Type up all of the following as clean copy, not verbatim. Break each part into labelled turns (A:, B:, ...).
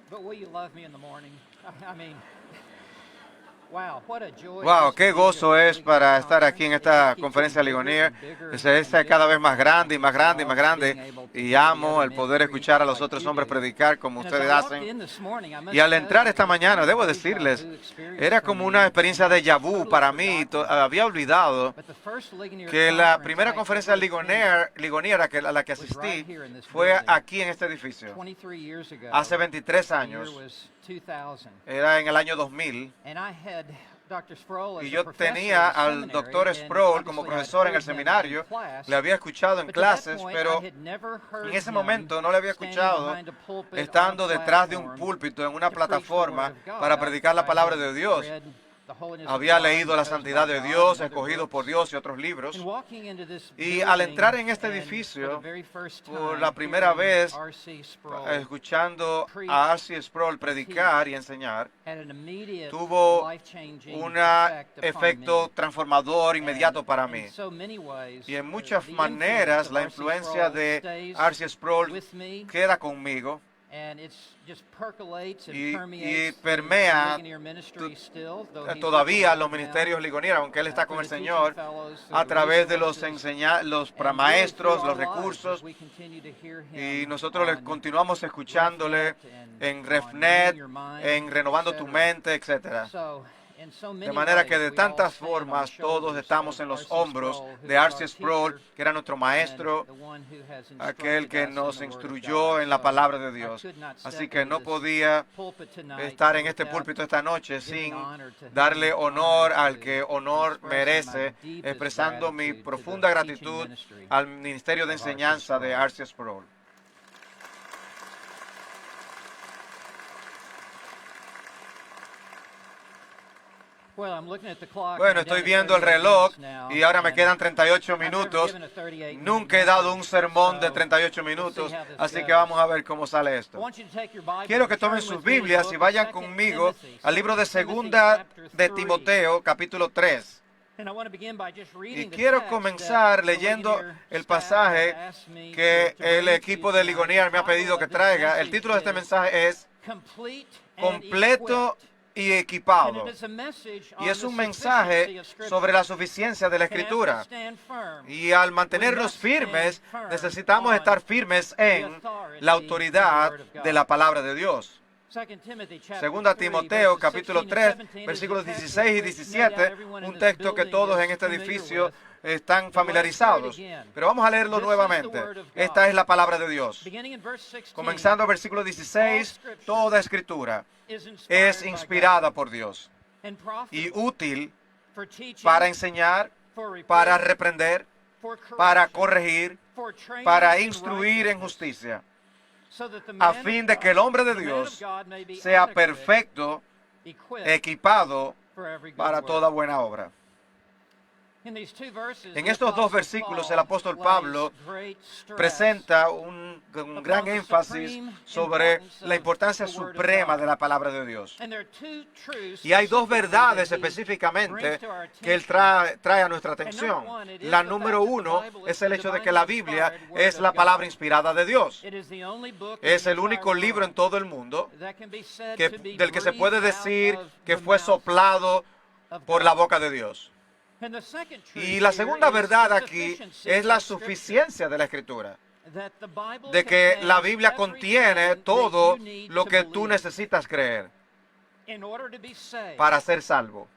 A: But will you love me in the morning? I mean, wow, what a joy it
B: Wow,
A: is to
B: qué
A: be here at
B: gozo
A: this
B: es
A: Ligonier
B: para estar aquí en
A: conference. It just
B: esta
A: keeps
B: conferencia
A: getting bigger
B: Ligonier.
A: and bigger
B: Se
A: and
B: está cada vez
A: bigger,
B: más grande y
A: and
B: más
A: just
B: grande y más
A: love being
B: grande.
A: able to
B: Y
A: hear the
B: amo
A: other
B: el
A: men
B: poder
A: preach
B: escuchar a los
A: like
B: otros
A: you
B: hombres
A: do.
B: predicar como
A: And as I
B: ustedes
A: walked
B: hacen.
A: in this morning, I
B: Y
A: must
B: al
A: tell
B: entrar
A: you, it
B: esta
A: was kind
B: mañana,
A: of a
B: debo
A: deja
B: decirles,
A: vu experience
B: era
A: for
B: como una
A: me, and
B: experiencia
A: I
B: de
A: had
B: déjà vu
A: totally
B: para mí.
A: forgotten it.
B: Había olvidado
A: But the first Ligonier
B: que la
A: conference
B: primera
A: I
B: conferencia
A: ever attended
B: ligoniera a la que
A: was right
B: asistí
A: here in this
B: fue
A: building.
B: aquí en este edificio.
A: 23 years
B: Hace
A: ago,
B: 23
A: the year
B: años,
A: was 2000.
B: era en el año 2000,
A: And I had Dr. Sproul
B: y
A: as a
B: yo
A: professor
B: tenía
A: at the
B: al doctor
A: seminary, and
B: Sproul como
A: obviously I'd
B: profesor en el
A: heard him in
B: seminario.
A: class,
B: Le había escuchado en
A: but to that
B: clases,
A: point I
B: pero
A: had never heard
B: en ese
A: him
B: momento no le había
A: standing
B: escuchado
A: behind a pulpit on a
B: estando detrás de un
A: platform
B: púlpito en una
A: to preach the Word
B: plataforma
A: of God.
B: para predicar la
A: I
B: palabra
A: had
B: de Dios.
A: read The Holiness of
B: Había
A: God
B: leído
A: and
B: La
A: Chosen
B: Santidad
A: by
B: de
A: God
B: Dios,
A: and other
B: Escogido por
A: books.
B: Dios y otros libros.
A: And walking into this
B: Y al
A: building,
B: entrar en este
A: and for
B: edificio,
A: the very first
B: por
A: time,
B: la primera
A: hearing
B: vez,
A: R.C. Sproul
B: escuchando
A: preach
B: a R.C. Sproul
A: and
B: predicar
A: teach
B: y enseñar,
A: had an immediate
B: tuvo
A: life-changing
B: un
A: effect upon
B: efecto
A: me.
B: transformador inmediato para
A: And
B: mí.
A: in so many ways,
B: Y en muchas
A: the influence
B: maneras,
A: of
B: la
A: R.C.
B: influencia
A: Sproul
B: de
A: stays
B: R.C. Sproul
A: with me,
B: queda conmigo
A: and it's just percolates and
B: y
A: permeates the
B: permea
A: Ligonier ministry still, though he's with the
B: todavía los
A: Lord
B: ministerios
A: now,
B: Ligonier, aunque él está con
A: through
B: el
A: the teaching
B: Señor,
A: fellows, through
B: a
A: the
B: través de los
A: resources,
B: los
A: and really through
B: maestros,
A: our
B: los
A: lives as
B: recursos,
A: we continue to hear
B: y
A: him
B: nosotros le
A: on
B: continuamos escuchándole
A: RefNet and
B: en
A: on Renewing
B: RefNet,
A: Your Mind,
B: en Renovando tu
A: etc.
B: Mente, etcétera.
A: So, in so
B: De
A: many
B: manera que
A: ways,
B: de
A: we all
B: tantas
A: stand on the
B: formas todos
A: shoulders
B: estamos
A: of
B: en los
A: R.C.
B: hombros
A: Sproul, who
B: de
A: was our
B: R.C. Sproul,
A: teacher
B: que era nuestro
A: and
B: maestro,
A: the one who has
B: aquel
A: instructed
B: que
A: us in
B: nos
A: the Word of
B: instruyó
A: God.
B: en la
A: So,
B: palabra de
A: I
B: Dios.
A: could not
B: Así
A: step
B: que
A: into
B: no
A: this
B: podía
A: pulpit tonight
B: estar en este
A: without
B: púlpito esta noche
A: giving
B: sin
A: honor to him,
B: darle honor al
A: to
B: que honor
A: expressing my
B: merece,
A: deepest
B: expresando mi
A: gratitude to
B: profunda
A: the teaching
B: gratitud
A: ministry
B: al Ministerio de
A: of R.C.
B: Enseñanza de
A: Sproul.
B: R.C. Sproul.
A: Well, I'm looking at the clock,
B: Bueno,
A: and I'm down
B: estoy
A: to
B: viendo el
A: 38
B: reloj
A: minutes now,
B: y ahora me
A: and
B: quedan 38
A: I've never
B: minutos.
A: given a 38-minute
B: Nunca he dado un
A: message,
B: sermón de
A: so
B: 38
A: we'll see
B: minutos,
A: how this
B: así que
A: goes.
B: vamos a ver cómo sale
A: I
B: esto.
A: want you to take your Bibles
B: Quiero que
A: and
B: tomen
A: turn
B: sus
A: with me to the
B: Biblias
A: book
B: y
A: of
B: vayan
A: 2
B: conmigo
A: Timothy,
B: al libro de
A: 2 Timothy
B: Segunda
A: chapter
B: de
A: 3.
B: Timoteo, capítulo 3.
A: And I want to begin by just
B: Y
A: reading the
B: quiero
A: text
B: comenzar
A: that the
B: leyendo
A: Ligonier
B: el
A: staff
B: pasaje
A: has asked me
B: que
A: to
B: el
A: bring to you
B: equipo de
A: tonight.
B: Ligonier me ha
A: The title
B: pedido que
A: of this
B: traiga. El
A: message
B: título de este
A: is
B: mensaje es
A: Complete and
B: Completo
A: Equipped.
B: y
A: And
B: Equipado.
A: it is a message
B: Y
A: on
B: es
A: the
B: un
A: sufficiency
B: mensaje
A: of Scripture.
B: sobre la suficiencia de la
A: And as we
B: Escritura.
A: stand firm,
B: Y al
A: we
B: mantenernos
A: must stand
B: firmes,
A: firm
B: necesitamos
A: on
B: estar firmes
A: the
B: en
A: authority
B: la
A: of the
B: autoridad
A: Word of
B: de
A: God.
B: la palabra de Dios.
A: 2 Timothy chapter
B: Segunda
A: 3,
B: Timoteo,
A: verses
B: capítulo
A: 16 and
B: 3,
A: 17 is a
B: versículos
A: text
B: 16 y
A: with which no doubt
B: 17,
A: everyone in
B: un
A: this
B: texto que
A: building
B: todos
A: is
B: en este
A: familiar
B: edificio
A: with.
B: están
A: But let's read it
B: familiarizados.
A: again.
B: Pero vamos a leerlo
A: This is the
B: nuevamente.
A: Word of God.
B: Esta es la palabra de Dios.
A: Beginning in verse 16,
B: Comenzando versículo
A: all
B: 16,
A: Scripture
B: toda escritura
A: is
B: es
A: inspired by
B: inspirada
A: God
B: por Dios
A: and
B: y
A: profitable
B: útil
A: for teaching,
B: para enseñar,
A: for reproof,
B: para reprender,
A: for
B: para
A: correction,
B: corregir,
A: for training
B: para
A: in
B: instruir en
A: righteousness,
B: justicia,
A: so that the
B: a
A: man of
B: fin de
A: God-
B: que el hombre de
A: the man of
B: Dios
A: God may be
B: sea
A: adequate,
B: perfecto,
A: equipped
B: equipado
A: for every good
B: para
A: work.
B: toda buena obra.
A: In these two verses,
B: En
A: the
B: estos dos
A: Apostle
B: versículos
A: Paul
B: el apóstol
A: lays
B: Pablo
A: great stress
B: presenta un gran
A: upon the
B: énfasis
A: supreme
B: sobre
A: importance
B: la
A: of
B: importancia
A: the Word of
B: suprema
A: God.
B: de la palabra de Dios.
A: And there are two truths
B: Y hay dos
A: specifically
B: verdades
A: that he
B: específicamente
A: brings to our
B: que él
A: attention.
B: trae a nuestra
A: And
B: atención.
A: number one, it is
B: La
A: the
B: número
A: fact that the
B: uno
A: Bible
B: es
A: is
B: el
A: the
B: hecho de que la
A: divinely
B: Biblia
A: inspired Word
B: es
A: of
B: la palabra
A: God.
B: inspirada de Dios.
A: It is the only book in
B: Es
A: the
B: el único
A: entire
B: libro en
A: world
B: todo el mundo
A: that can be said to be
B: del que se puede
A: breathed
B: decir
A: out of
B: que
A: the
B: fue
A: mouth
B: soplado
A: of
B: por la
A: God.
B: boca de Dios.
A: And the second truth
B: Y la
A: here
B: segunda
A: is
B: verdad
A: the
B: aquí
A: sufficiency
B: es la
A: of Scripture.
B: suficiencia de la Escritura.
A: That the Bible
B: De que la
A: contains
B: Biblia contiene
A: everything
B: todo
A: that you need
B: lo
A: to
B: que tú
A: believe
B: necesitas creer
A: in order to be saved,
B: para ser salvo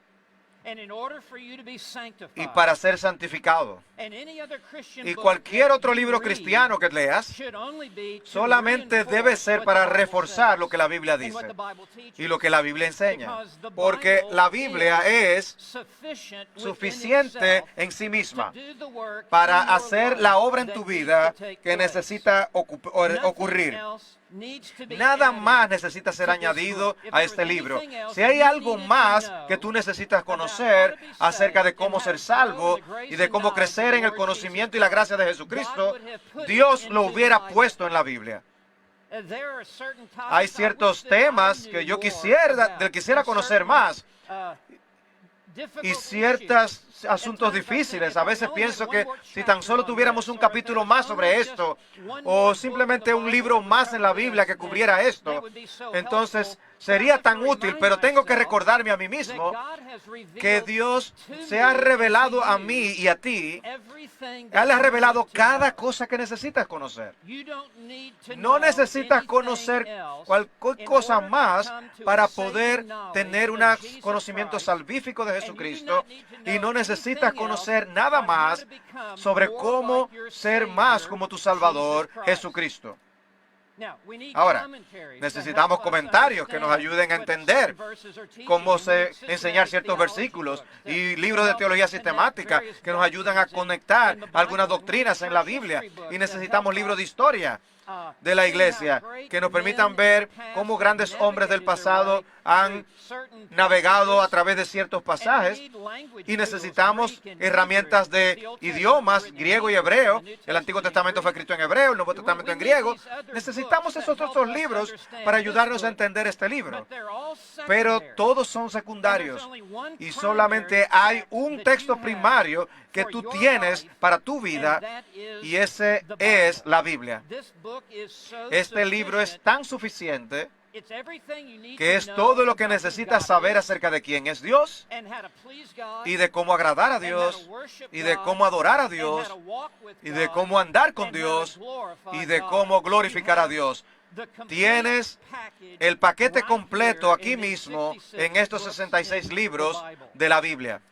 A: and in order for you to be
B: y
A: sanctified.
B: para ser santificado.
A: And any other Christian
B: Y
A: book
B: cualquier
A: that
B: otro
A: you
B: libro
A: read
B: cristiano que leas
A: should only be to
B: solamente debe
A: reinforce
B: ser
A: what
B: para
A: the Bible
B: reforzar
A: says
B: lo que la Biblia
A: and what
B: dice
A: the Bible teaches.
B: y lo que la Biblia enseña.
A: Because the
B: Porque
A: Bible
B: la Biblia es
A: sufficient within
B: suficiente
A: itself
B: en sí misma
A: to do the work
B: para
A: in your
B: hacer
A: life
B: la obra en
A: that
B: tu
A: needs
B: vida
A: to take
B: que
A: place.
B: necesita
A: Nothing
B: ocurrir.
A: else needs to be
B: Nada
A: added
B: más necesita ser
A: to this
B: añadido
A: book. If
B: a
A: there
B: este
A: was
B: libro.
A: anything else
B: Si hay
A: you
B: algo
A: needed to
B: más
A: know
B: que tú necesitas
A: about how
B: conocer
A: to be
B: acerca de
A: saved
B: cómo
A: and how
B: ser
A: to grow
B: salvo
A: in the grace
B: y de
A: and
B: cómo
A: knowledge
B: crecer
A: of the
B: en el
A: Lord
B: conocimiento
A: Jesus
B: y la gracia de
A: God
B: Jesucristo,
A: would have put it
B: Dios lo
A: into the
B: hubiera
A: Bible.
B: puesto en la Biblia.
A: There are certain
B: Hay
A: topics I
B: ciertos
A: wish that I
B: temas
A: knew
B: que yo
A: more
B: quisiera
A: about,
B: conocer
A: and
B: más.
A: certain,
B: y ciertos asuntos difíciles. A veces pienso que si tan solo tuviéramos un capítulo más sobre esto, o simplemente un libro más en la Biblia que cubriera esto, entonces sería tan útil. Pero tengo que recordarme a mí mismo que Dios se ha revelado a mí y a ti. Él ha revelado cada cosa que necesitas conocer. No necesitas conocer cualquier cosa más para poder tener un conocimiento salvífico de Jesucristo, y no necesitas conocer nada más sobre cómo ser más como tu Salvador, Jesucristo. Ahora, necesitamos comentarios que nos ayuden a entender cómo enseñar ciertos versículos, y libros de teología sistemática que nos ayudan a conectar algunas doctrinas en la Biblia. Y necesitamos libros de historia de la iglesia que nos permitan ver cómo grandes hombres del pasado han navegado a través de ciertos pasajes. Y necesitamos herramientas de idiomas, griego y hebreo. El Antiguo Testamento fue escrito en hebreo, el Nuevo Testamento en griego. Necesitamos esos otros libros para ayudarnos a entender este libro. Pero todos son secundarios, y solamente hay un texto primario que tú tienes para tu vida, y ese es la Biblia. Este libro es tan suficiente que es todo lo que necesitas saber acerca de quién es Dios, y de cómo agradar a Dios, y de cómo adorar a Dios, y de cómo andar con Dios, y de cómo glorificar a Dios. Tienes el paquete completo aquí mismo en estos 66 libros de la Biblia.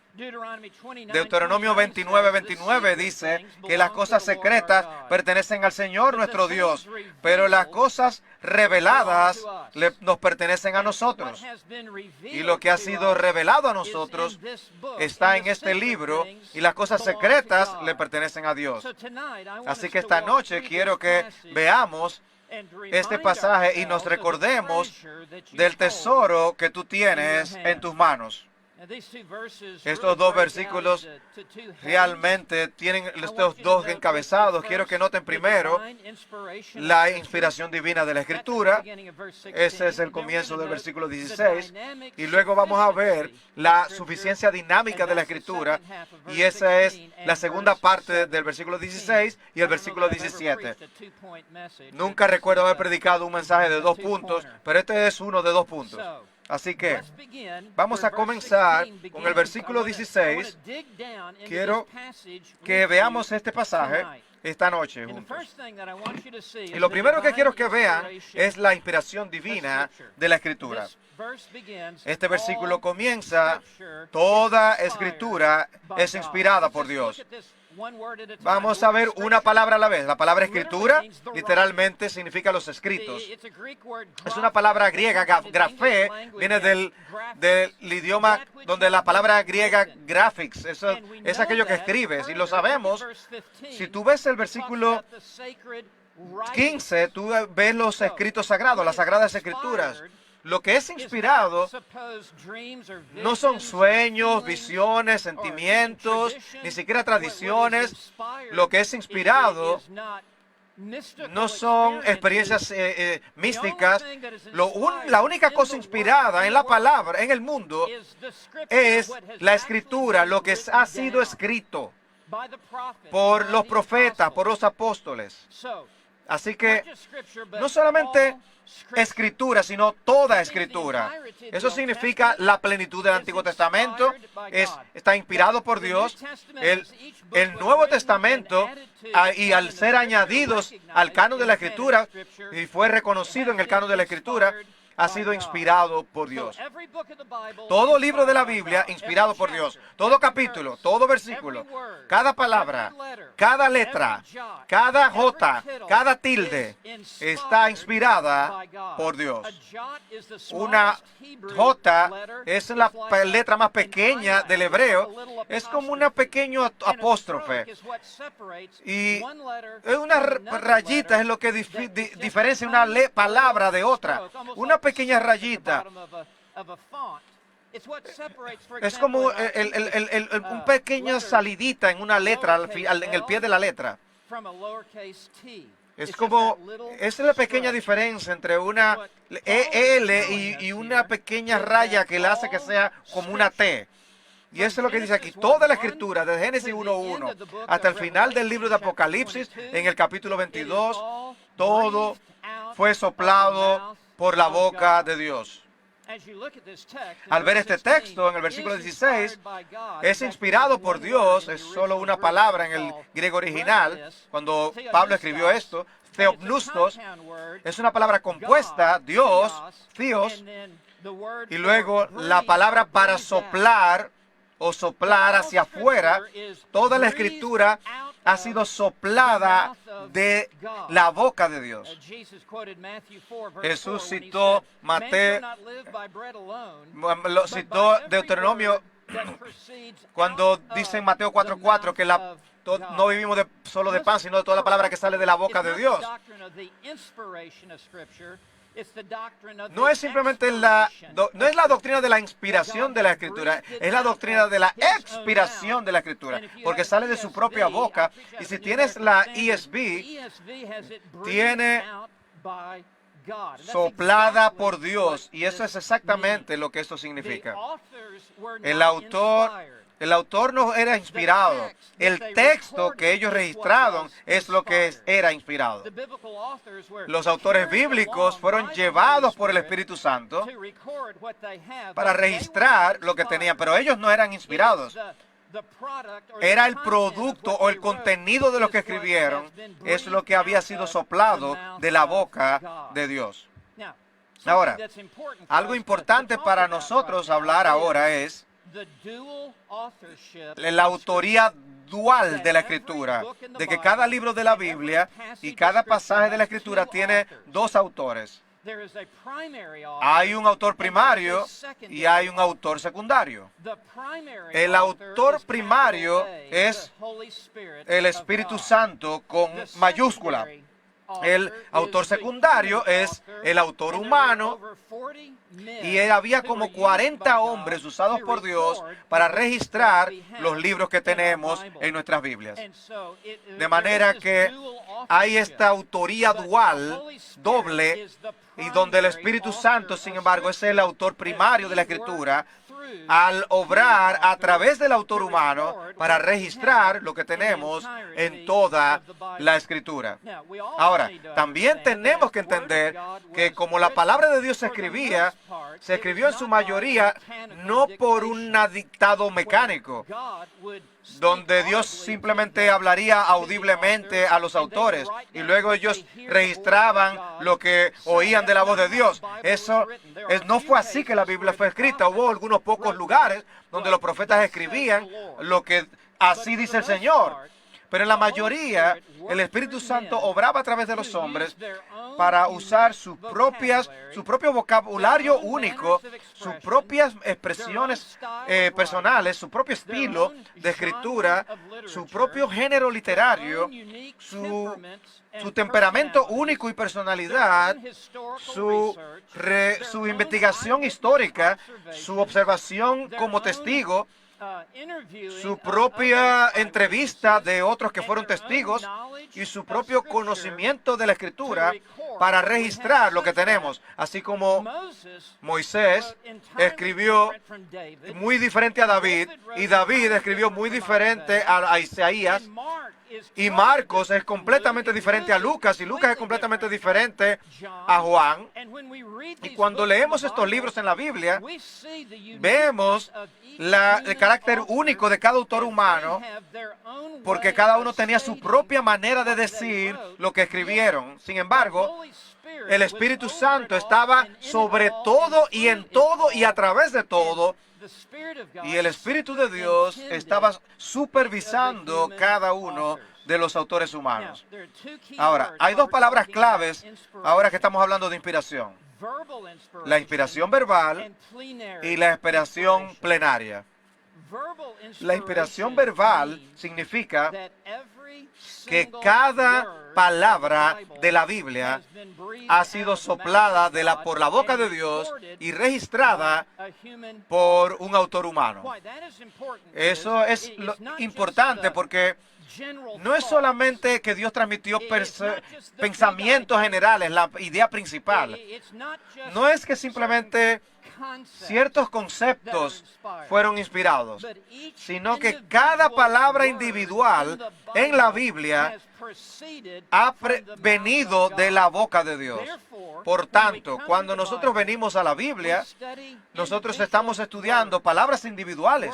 B: Deuteronomio 29:29 dice que las cosas secretas pertenecen al Señor nuestro Dios, pero las cosas reveladas nos pertenecen a nosotros. Y lo que ha sido revelado a nosotros está en este libro, y las cosas secretas le pertenecen a Dios. Así que esta noche quiero que veamos este pasaje y nos recordemos del tesoro que tú tienes en tus manos. Estos dos versículos realmente tienen estos dos encabezados. Quiero que noten primero la inspiración divina de la Escritura. Ese es el comienzo del versículo 16. Y luego vamos a ver la suficiencia dinámica de la Escritura. Y esa es la segunda parte del versículo 16 y el versículo 17. Nunca recuerdo haber predicado un mensaje de 2 puntos, pero este es uno de 2 puntos. Así que vamos a comenzar con el versículo 16. Quiero que veamos este pasaje esta noche juntos. Y lo primero que quiero que vean es la inspiración divina de la Escritura. Este versículo comienza: toda Escritura es inspirada por Dios. Vamos a ver una palabra a la vez. La palabra escritura literalmente significa los escritos. Es una palabra griega, grafé, viene del idioma donde la palabra griega graphics, eso es aquello que escribes, y lo sabemos. Si tú ves el versículo 15, tú ves los escritos sagrados, las sagradas escrituras. Lo que es inspirado no son sueños, visiones, sentimientos, ni siquiera tradiciones. Lo que es inspirado no son experiencias místicas. La única cosa inspirada en la palabra, en el mundo, es la Escritura, lo que ha sido escrito por los profetas, por los apóstoles. Así que no solamente Escritura, sino toda Escritura. Eso significa la plenitud del Antiguo Testamento. Está inspirado por Dios. El Nuevo Testamento, y al ser añadidos al canon de la Escritura, y fue reconocido en el canon de la Escritura, ha sido inspirado por Dios. Todo libro de la Biblia inspirado por Dios. Todo capítulo, todo versículo, cada palabra, cada letra, cada jota, cada tilde está inspirada por Dios. Una jota es la letra más pequeña del hebreo. Es como una pequeña apóstrofe. Y una rayita es lo que diferencia una palabra de otra. Una pequeña rayita es como una pequeña salidita en una letra, en el pie de la letra. Es la pequeña diferencia entre una L y una pequeña raya que la hace que sea como una T. Y eso es lo que dice aquí. Toda la escritura, desde Génesis 1:1 hasta el final del libro de Apocalipsis, en el capítulo 22, todo fue soplado por la boca de Dios. Al ver este texto, en el versículo 16, es inspirado por Dios, es solo una palabra en el griego original. Cuando Pablo escribió esto, theopneustos, es una palabra compuesta, Dios, Theos, y luego la palabra para soplar o soplar hacia afuera. Toda la escritura ha sido soplada de la boca de Dios. Jesús citó Mateo, lo citó Deuteronomio cuando dice en Mateo 4:4 que no vivimos solo de pan, sino de toda la palabra que sale de la boca de Dios. No es simplemente no es la doctrina de la inspiración de la Escritura, es la doctrina de la expiración de la Escritura, porque sale de su propia boca. Y si tienes la ESV, tiene soplada por Dios, y eso es exactamente lo que esto significa. El autor no era inspirado. El texto que ellos registraron es lo que era inspirado. Los autores bíblicos fueron llevados por el Espíritu Santo para registrar lo que tenían, pero ellos no eran inspirados. Era el producto o el contenido de lo que escribieron, es lo que había sido soplado de la boca de Dios. Ahora, algo importante para nosotros hablar ahora es la autoría dual de la Escritura, de que cada libro de la Biblia y cada pasaje de la Escritura tiene dos autores. Hay un autor primario y hay un autor secundario. El autor primario es el Espíritu Santo con mayúscula. El autor secundario es el autor humano, y había como 40 hombres usados por Dios para registrar los libros que tenemos en nuestras Biblias. De manera que hay esta autoría dual, doble, y donde el Espíritu Santo, sin embargo, es el autor primario de la Escritura, al obrar a través del autor humano para registrar lo que tenemos en toda la Escritura. Ahora, también tenemos que entender que como la palabra de Dios se escribió en su mayoría no por un dictado mecánico, donde Dios simplemente hablaría audiblemente a los autores y luego ellos registraban lo que oían de la voz de Dios. No fue así que la Biblia fue escrita. Hubo algunos pocos lugares donde los profetas escribían lo que así dice el Señor. Pero en la mayoría, el Espíritu Santo obraba a través de los hombres para usar su propio vocabulario único, sus propias expresiones personales, su propio estilo de escritura, su propio género literario, su temperamento único y personalidad, su investigación histórica, su observación como testigo, su propia entrevista de otros que fueron testigos y su propio conocimiento de la Escritura para registrar lo que tenemos. Así como Moisés escribió muy diferente a David, y David escribió muy diferente a Isaías, y Marcos es completamente diferente a Lucas, y Lucas es completamente diferente a Juan. Y cuando leemos estos libros en la Biblia, vemos el carácter único de cada autor humano, porque cada uno tenía su propia manera de decir lo que escribieron. Sin embargo, el Espíritu Santo estaba sobre todo y en todo y a través de todo, y el Espíritu de Dios estaba supervisando cada uno de los autores humanos. Ahora, hay dos palabras claves ahora que estamos hablando de inspiración: la inspiración verbal y la inspiración plenaria. La inspiración verbal significa que cada palabra de la Biblia ha sido soplada por la boca de Dios y registrada por un autor humano. Eso es importante porque no es solamente que Dios transmitió pensamientos generales, la idea principal. No es que simplemente ciertos conceptos fueron inspirados, sino que cada palabra individual en la Biblia ha venido de la boca de Dios. Por tanto, cuando nosotros venimos a la Biblia, nosotros estamos estudiando palabras individuales,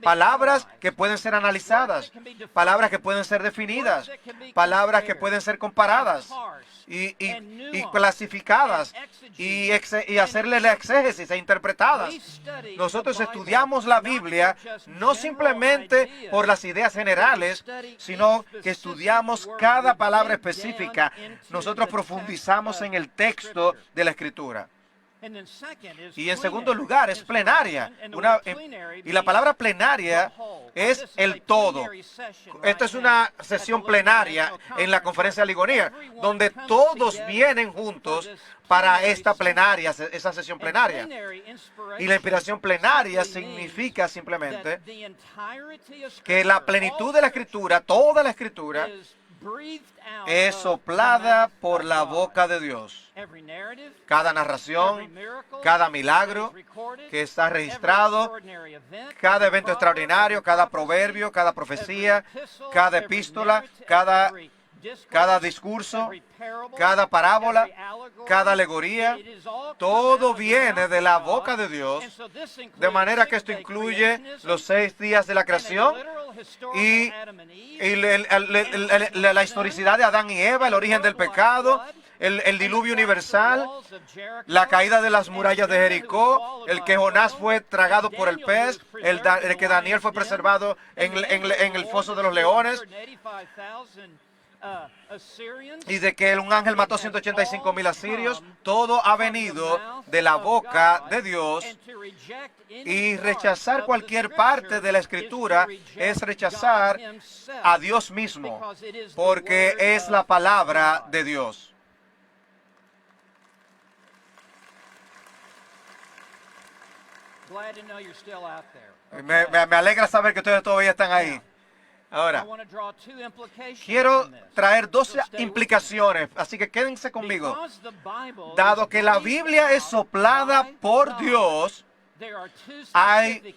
B: palabras que pueden ser analizadas, palabras que pueden ser definidas, palabras que pueden ser comparadas y clasificadas y hacerle la exégesis e interpretadas. Nosotros estudiamos la Biblia no simplemente por las ideas generales, sino que estudiamos cada palabra específica. Nosotros profundizamos en el texto de la Escritura. Y en segundo lugar es plenaria. Y la palabra plenaria es el todo. Esta es una sesión plenaria en la conferencia de Ligonía, donde todos vienen juntos para esta plenaria, esa sesión plenaria. Y la inspiración plenaria significa simplemente que la plenitud de la Escritura, toda la Escritura, es soplada por la boca de Dios. Cada narración, cada milagro que está registrado, cada evento extraordinario, cada proverbio, cada profecía, cada epístola, cada discurso, cada parábola, cada alegoría, todo viene de la boca de Dios, de manera que esto incluye los 6 días de la creación y la historicidad de Adán y Eva, el origen del pecado, el diluvio universal, la caída de las murallas de Jericó, el que Jonás fue tragado por el pez, el que Daniel fue preservado en el foso de los leones, y de que un ángel mató 185,000 asirios. Todo ha venido de la boca de Dios, y rechazar cualquier parte de la Escritura es rechazar a Dios mismo, porque es la palabra de Dios. Me alegra saber que ustedes todavía están ahí. Ahora, quiero traer 2 implicaciones, así que quédense conmigo. Dado que la Biblia es soplada por Dios, hay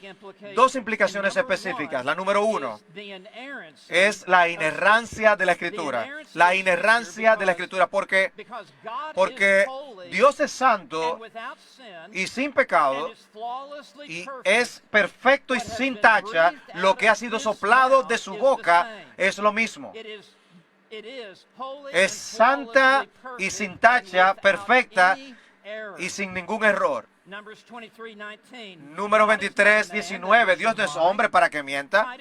B: 2 implicaciones específicas. La número 1 es la inerrancia de la Escritura. La inerrancia de la Escritura, porque Dios es santo y sin pecado, y es perfecto y sin tacha. Lo que ha sido soplado de su boca es lo mismo. Es santa y sin tacha, perfecta y sin ningún error. Números 23, 19. Dios no es hombre para que mienta.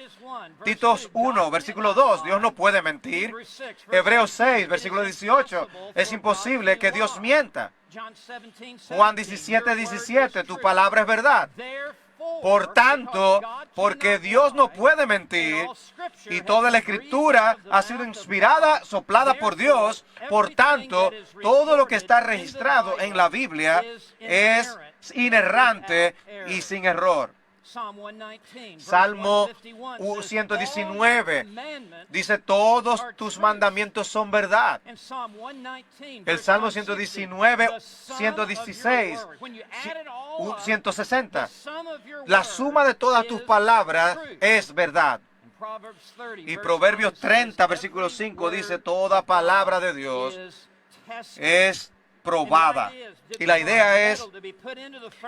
B: Titos 1, versículo 2. Dios no puede mentir. Hebreos 6, versículo 18. Es imposible que Dios mienta. Juan 17, 17. Tu palabra es verdad. Por tanto, porque Dios no puede mentir y toda la Escritura ha sido inspirada, soplada por Dios, por tanto, todo lo que está registrado en la Biblia es inerrante y sin error. Salmo 119 dice, todos tus mandamientos son verdad. El Salmo 119, 116, 160. La suma de todas tus palabras es verdad. Y Proverbios 30, versículo 5 dice, toda palabra de Dios es probada. Y la idea es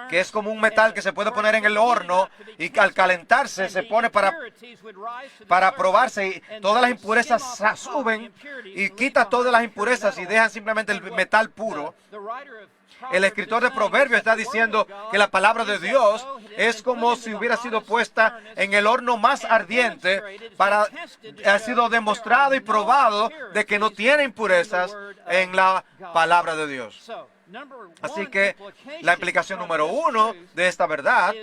B: que es como un metal que se puede poner en el horno y al calentarse se pone para probarse, y todas las impurezas suben y quita todas las impurezas y dejan simplemente el metal puro. El escritor de Proverbios está diciendo que la palabra de Dios es como si hubiera sido puesta en el horno más ardiente, ha sido demostrado y probado de que no tiene impurezas en la palabra de Dios. Así que la implicación número 1 de esta verdad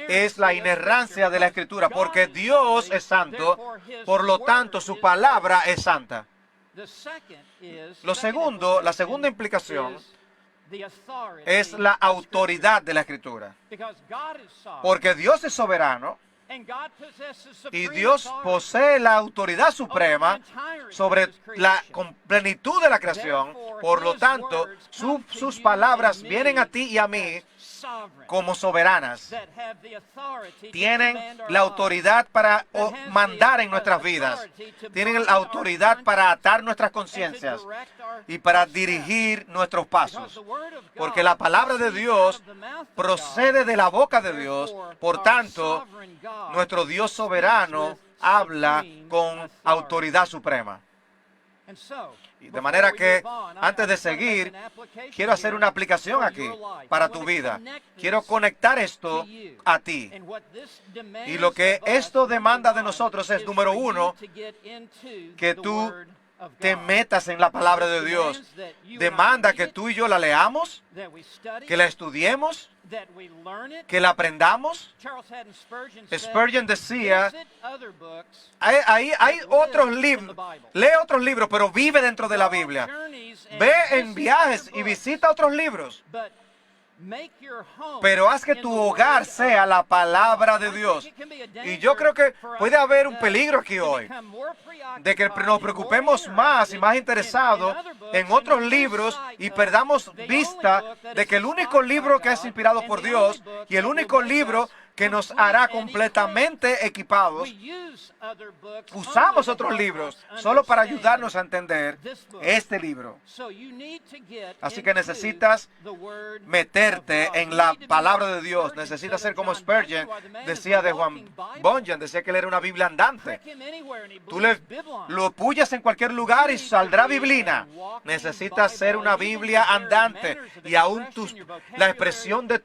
B: es la inerrancia de la Escritura, porque Dios es santo, por lo tanto su palabra es santa. La segunda implicación es la autoridad de la Escritura. Porque Dios es soberano, Y Dios posee la autoridad suprema sobre la plenitud de la creación. Por lo tanto, sus palabras vienen a ti y a mí como soberanas. Tienen la autoridad para mandar en nuestras vidas. Tienen la autoridad para atar nuestras conciencias y para dirigir nuestros pasos. Porque la palabra de Dios procede de la boca de Dios. Por tanto, nuestro Dios soberano habla con autoridad suprema. De manera que, antes de seguir, quiero hacer una aplicación aquí para tu vida. Quiero conectar esto a ti. Y lo que esto demanda de nosotros es, número uno, que tú te metas en la palabra de Dios. Demanda que tú y yo la leamos, que la estudiemos, que la aprendamos. Spurgeon decía, hay otros libros, lee otros libros, pero vive dentro de la Biblia. Ve en viajes y visita otros libros, pero haz que tu hogar sea la palabra de Dios. Y yo creo que puede haber un peligro aquí hoy, de que nos preocupemos más y más interesados en otros libros y perdamos vista de que el único libro que es inspirado por Dios y el único libro que nos hará completamente equipados, usamos otros libros solo para ayudarnos a entender este libro. Así que necesitas meterte en la palabra de Dios. Necesitas ser como Spurgeon decía de Juan Bunyan, decía que él era una Biblia andante. Tú lo puyas en cualquier lugar y saldrá biblina. Necesitas ser una Biblia andante, y aún la expresión de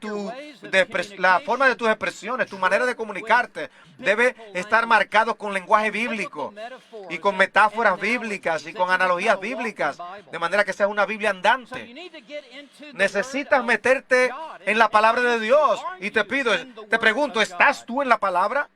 B: la forma de tus expresiones, tu manera de comunicarte debe estar marcado con lenguaje bíblico y con metáforas bíblicas y con analogías bíblicas, de manera que sea una Biblia andante. Necesitas meterte en la palabra de Dios, y te pregunto, ¿estás tú en la palabra?